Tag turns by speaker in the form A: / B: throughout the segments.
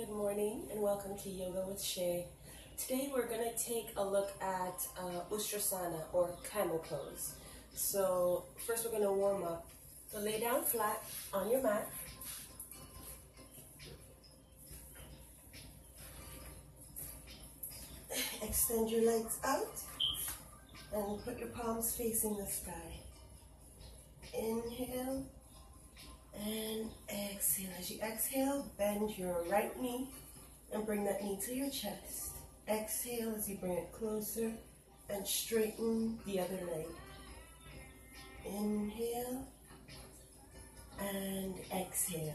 A: Good morning and welcome to Yoga with Shay. Today we're going to take a look at Ustrasana or Camel pose. So first we're going to warm up. So lay down flat on your mat. Extend your legs out and put your palms facing the sky. Inhale and exhale. As you exhale, bend your right knee and bring that knee to your chest. Exhale as you bring it closer and straighten the other leg. Inhale and exhale.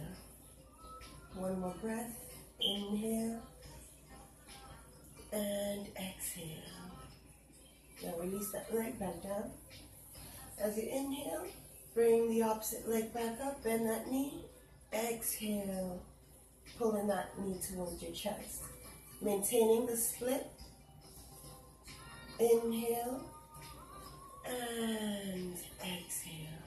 A: One more breath. Inhale and exhale. Now release that leg back down. As you inhale, bring the opposite leg back up, bend that knee. Exhale, pulling that knee towards your chest. Maintaining the split. Inhale and exhale.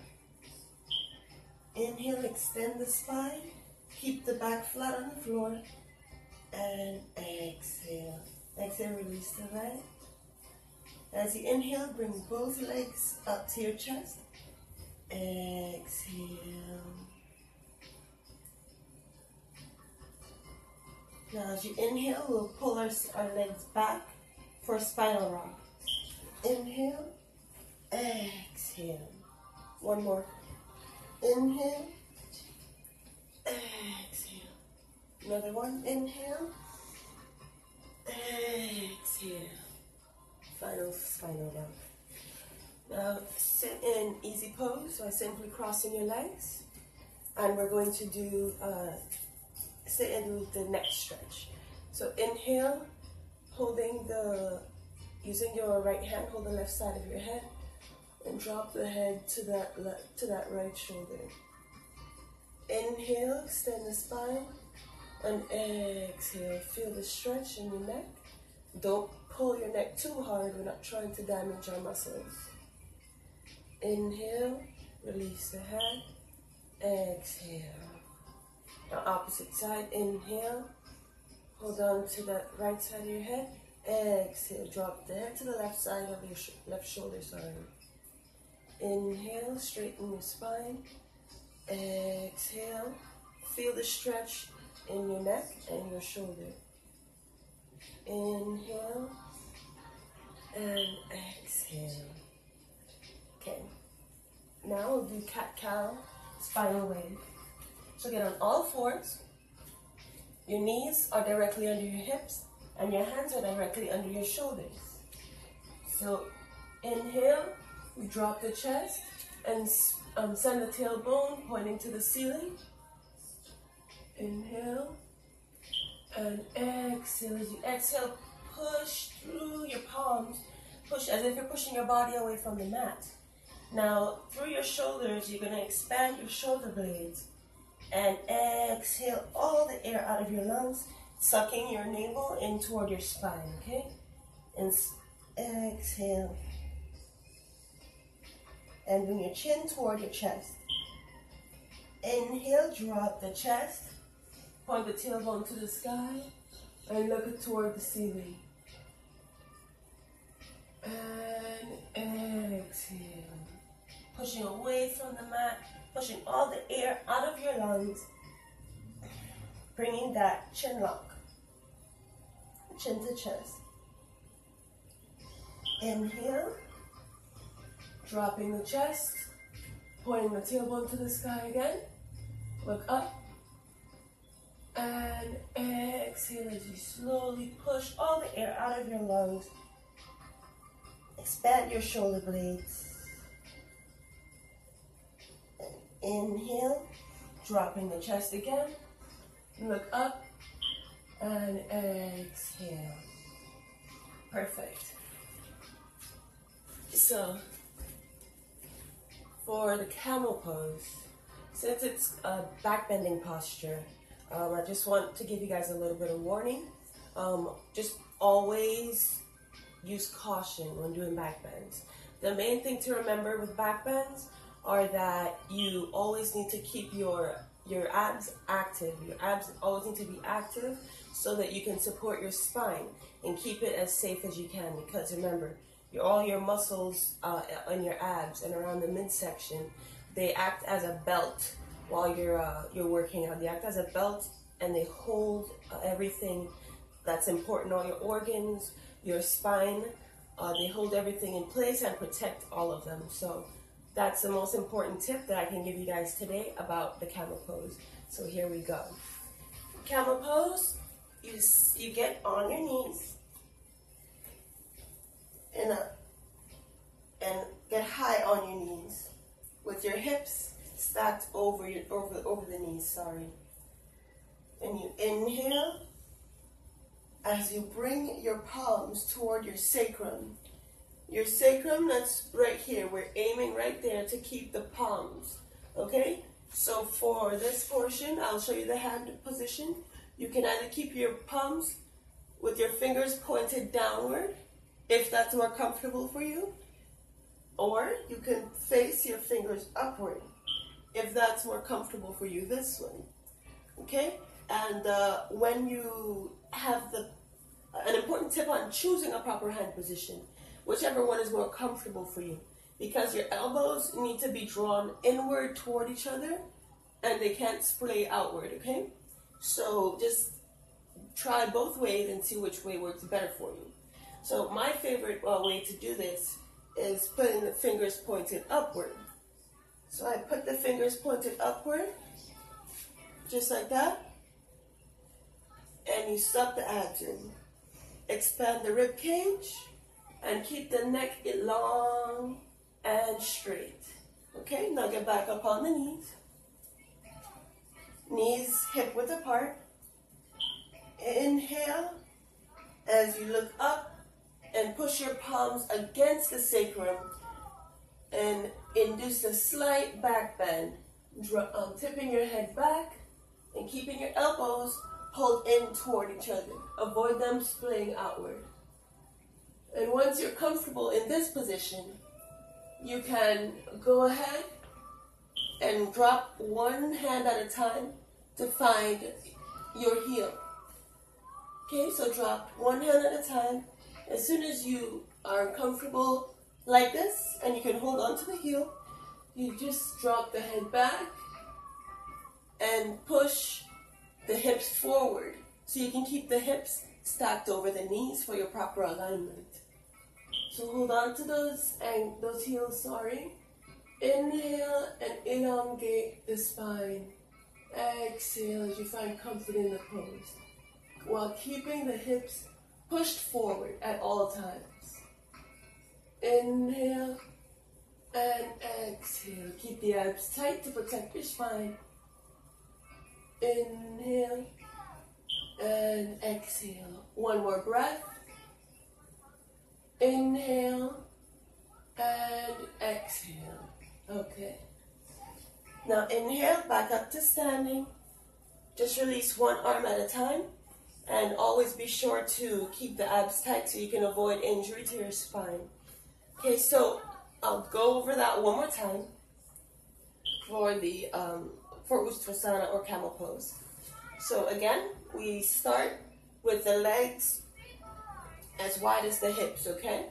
A: Inhale, extend the spine. Keep the back flat on the floor. And exhale. Exhale, release the leg. As you inhale, bring both legs up to your chest. Exhale. Now as you inhale, we'll pull our legs back for spinal rock. Inhale, exhale. One more. Inhale, exhale. Another one. Inhale, exhale. Final spinal rock. Now sit in easy pose, so simply crossing your legs, and we're going to do sit in the neck stretch. So inhale, using your right hand, hold the left side of your head, and drop the head to that right shoulder. Inhale, extend the spine, and exhale, feel the stretch in your neck. Don't pull your neck too hard, we're not trying to damage our muscles. Inhale, release the head, exhale. Now opposite side, inhale, hold on to that right side of your head, exhale, drop the head to the left side of your left shoulder, Inhale, straighten your spine, exhale, feel the stretch in your neck and your shoulder. Inhale, and exhale. Okay, now we'll do cat-cow spinal wave. So get on all fours. Your knees are directly under your hips and your hands are directly under your shoulders. So inhale, we drop the chest and send the tailbone pointing to the ceiling. Inhale and exhale. As you exhale, push through your palms. Push as if you're pushing your body away from the mat. Now, through your shoulders, you're going to expand your shoulder blades and exhale all the air out of your lungs, sucking your navel in toward your spine, okay? And exhale. And bring your chin toward your chest. Inhale, drop the chest, point the tailbone to the sky, and look toward the ceiling. And exhale. Pushing away from the mat, pushing all the air out of your lungs, bringing that chin lock, chin to chest. Inhale, dropping the chest, pointing the tailbone to the sky again, look up, and exhale as you slowly push all the air out of your lungs. Expand your shoulder blades. Inhale, dropping the chest again. Look up and exhale. Perfect. So, for the camel pose, since it's a back bending posture, I just want to give you guys a little bit of warning. Just always use caution when doing back bends. The main thing to remember with back bends are that you always need to keep your your abs active. Your abs always need to be active so that you can support your spine and keep it as safe as you can. Because remember, all your muscles on your abs and around the midsection, they act as a belt while you're working out. They act as a belt and they hold everything that's important, all your organs, your spine. They hold everything in place and protect all of them. So that's the most important tip that I can give you guys today about the camel pose. So here we go. Camel pose, you get on your knees and get high on your knees with your hips stacked over the knees, sorry. And you inhale as you bring your palms toward your sacrum. Your sacrum, that's right here. We're aiming right there to keep the palms, okay? So for this portion, I'll show you the hand position. You can either keep your palms with your fingers pointed downward, if that's more comfortable for you, or you can face your fingers upward, if that's more comfortable for you, this one, okay? And when you have an important tip on choosing a proper hand position, whichever one is more comfortable for you, because your elbows need to be drawn inward toward each other and they can't splay outward, okay? So just try both ways and see which way works better for you. So my favorite way to do this is putting the fingers pointed upward. So I put the fingers pointed upward, just like that, and you suck the abs in. Expand the rib cage and keep the neck long and straight. Okay, now get back up on the knees. Knees hip width apart. Inhale as you look up and push your palms against the sacrum and induce a slight back bend, tipping your head back and keeping your elbows pulled in toward each other. Avoid them splaying outward. And once you're comfortable in this position, you can go ahead and drop one hand at a time to find your heel. Okay, so drop one hand at a time. As soon as you are comfortable like this and you can hold on to the heel, you just drop the head back and push the hips forward so you can keep the hips stacked over the knees for your proper alignment. So hold on to those heels, Inhale and elongate the spine. Exhale as you find comfort in the pose, while keeping the hips pushed forward at all times. Inhale and exhale. Keep the abs tight to protect your spine. Inhale and exhale. One more breath. Inhale and exhale. Okay. Now inhale, back up to standing. Just release one arm at a time. And always be sure to keep the abs tight so you can avoid injury to your spine. Okay, so I'll go over that one more time for the for Ustrasana or camel pose. So again, we start with the legs as wide as the hips, okay?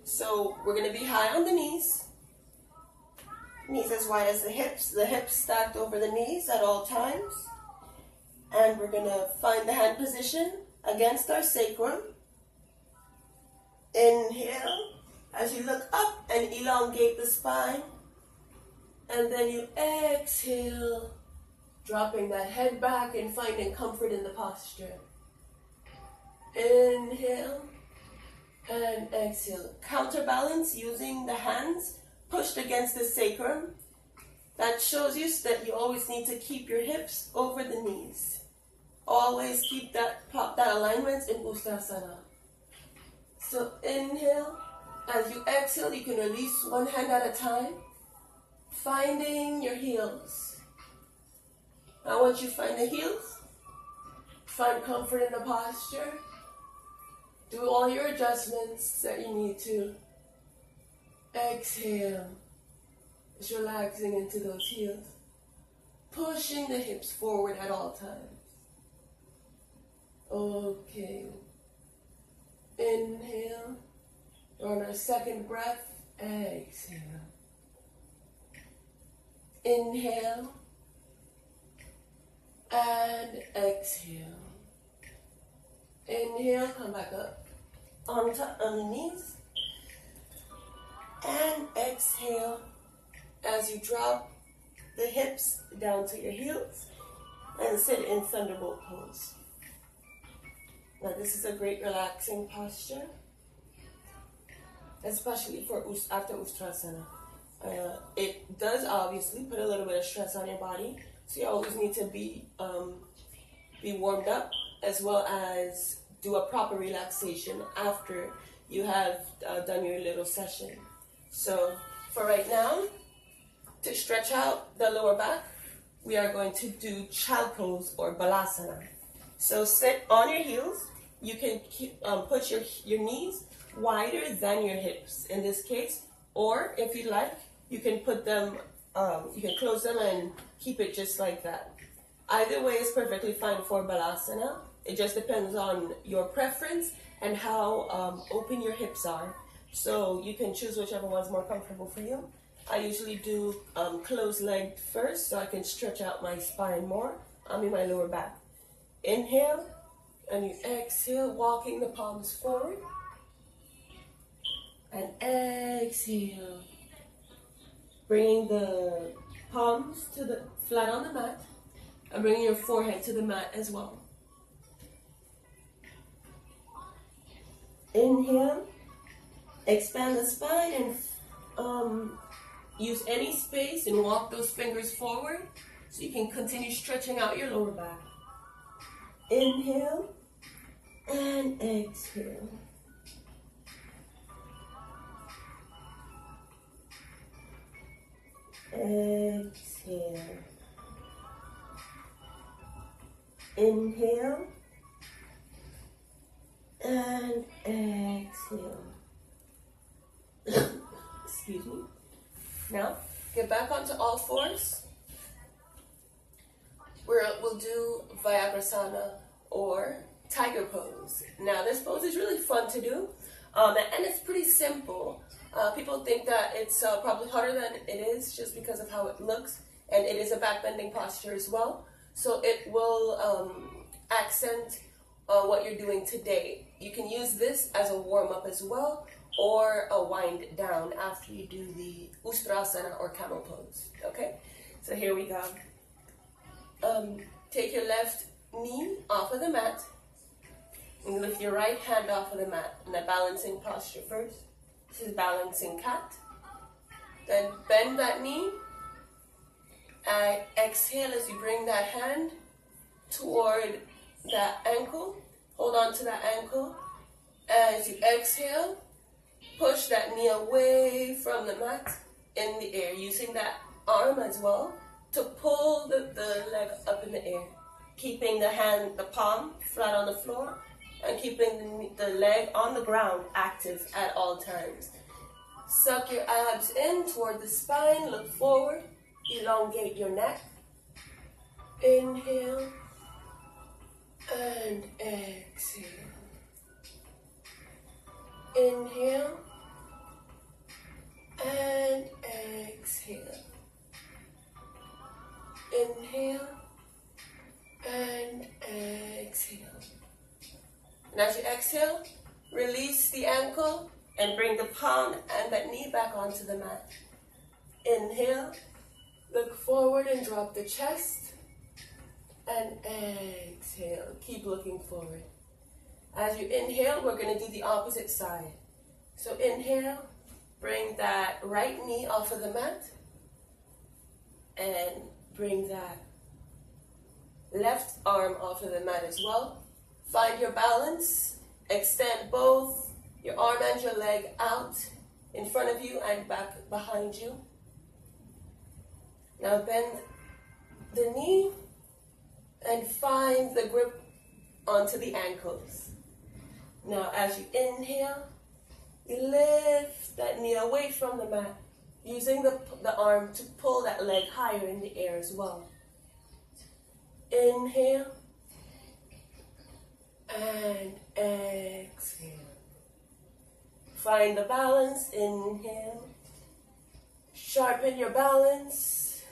A: So we're going to be high on the knees. Knees as wide as the hips stacked over the knees at all times. And we're going to find the hand position against our sacrum. Inhale as you look up and elongate the spine. And then you exhale, dropping that head back and finding comfort in the posture. Inhale and exhale. Counterbalance using the hands pushed against the sacrum. That shows you that you always need to keep your hips over the knees. Always keep that alignment in Ustrasana. So inhale. As you exhale, you can release one hand at a time, finding your heels. Now once you find the heels, find comfort in the posture. Do all your adjustments that you need to. Exhale. Just relaxing into those heels. pushing the hips forward at all times. Okay. Inhale. On our second breath, exhale. Inhale. And exhale. Inhale, come back up on the knees. And exhale as you drop the hips down to your heels and sit in thunderbolt pose. Now this is a great relaxing posture, especially for after Ustrasana. It does obviously put a little bit of stress on your body, so you always need to be warmed up, as well as do a proper relaxation after you have done your little session. So for right now, to stretch out the lower back, we are going to do child pose or balasana. So sit on your heels. You can put your knees wider than your hips in this case, or if you like, you can put them, you can close them and keep it just like that. Either way is perfectly fine for balasana. It just depends on your preference and how open your hips are. So you can choose whichever one's more comfortable for you. I usually do closed legged first so I can stretch out my spine more. I mean my lower back. Inhale and you exhale, walking the palms forward. And exhale, bringing the palms to the flat on the mat and bringing your forehead to the mat as well. Inhale, expand the spine and use any space and walk those fingers forward so you can continue stretching out your lower back. Inhale and exhale. Exhale. Inhale and exhale. Excuse me. Now, get back onto all fours. We'll do Ustrasana or tiger pose. Now, this pose is really fun to do, and it's pretty simple. People think that it's probably harder than it is just because of how it looks, and it is a back bending posture as well. So it will accent what you're doing today. You can use this as a warm-up as well, or a wind down after you do the Ustrasana or camel pose. Okay, so here we go. Take your left knee off of the mat and lift your right hand off of the mat in a balancing posture first. This is balancing cat. Then bend that knee. Exhale as you bring that hand toward that ankle. Hold on to that ankle. As you exhale, push that knee away from the mat in the air, using that arm as well to pull the leg up in the air, keeping the palm flat on the floor and keeping the leg on the ground active at all times. Suck your abs in toward the spine, look forward, elongate your neck. Inhale and exhale. Inhale and exhale. Inhale and exhale. And as you exhale, release the ankle and bring the palm and that knee back onto the mat. Inhale, look forward and drop the chest. And exhale, keep looking forward. As you inhale, we're going to do the opposite side. So inhale, bring that right knee off of the mat and bring that left arm off of the mat as well. Find your balance. Extend both your arm and your leg out in front of you and back behind you. Now bend the knee and find the grip onto the ankles. Now as you inhale, you lift that knee away from the mat, using the arm to pull that leg higher in the air as well. Inhale and exhale. Find the balance. Inhale. Sharpen your balance.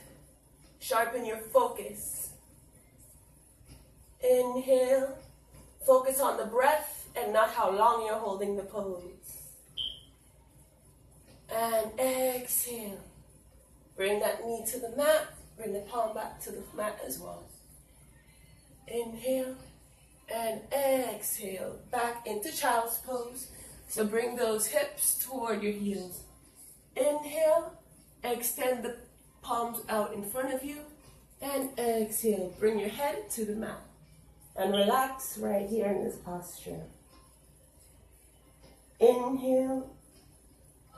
A: Sharpen your focus. Inhale. Focus on the breath and not how long you're holding the pose. And exhale. Bring that knee to the mat. Bring the palm back to the mat as well. Inhale and exhale. Back into child's pose. So bring those hips toward your heels. Inhale. Extend the palms out in front of you. And exhale. Bring your head to the mat. And relax right here in this posture. Inhale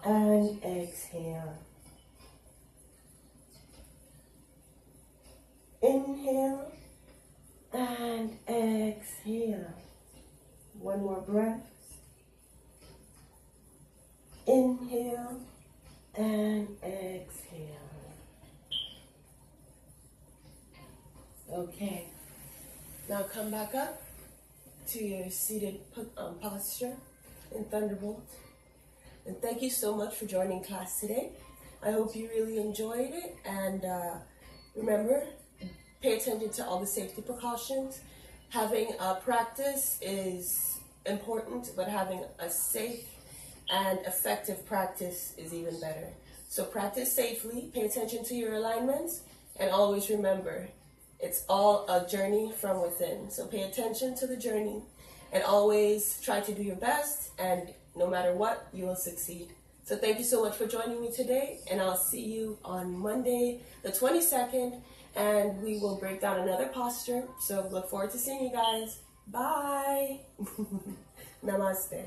A: and exhale. Inhale and exhale. One more breath. Inhale and exhale. Okay. Now come back up to your seated posture in Thunderbolt. And thank you so much for joining class today. I hope you really enjoyed it. And remember, pay attention to all the safety precautions. Having a practice is important, but having a safe and effective practice is even better. So practice safely, pay attention to your alignments, and always remember, it's all a journey from within. So pay attention to the journey and always try to do your best, and no matter what, you will succeed. So thank you so much for joining me today, and I'll see you on Monday the 22nd, and we will break down another posture. So look forward to seeing you guys. Bye. Namaste.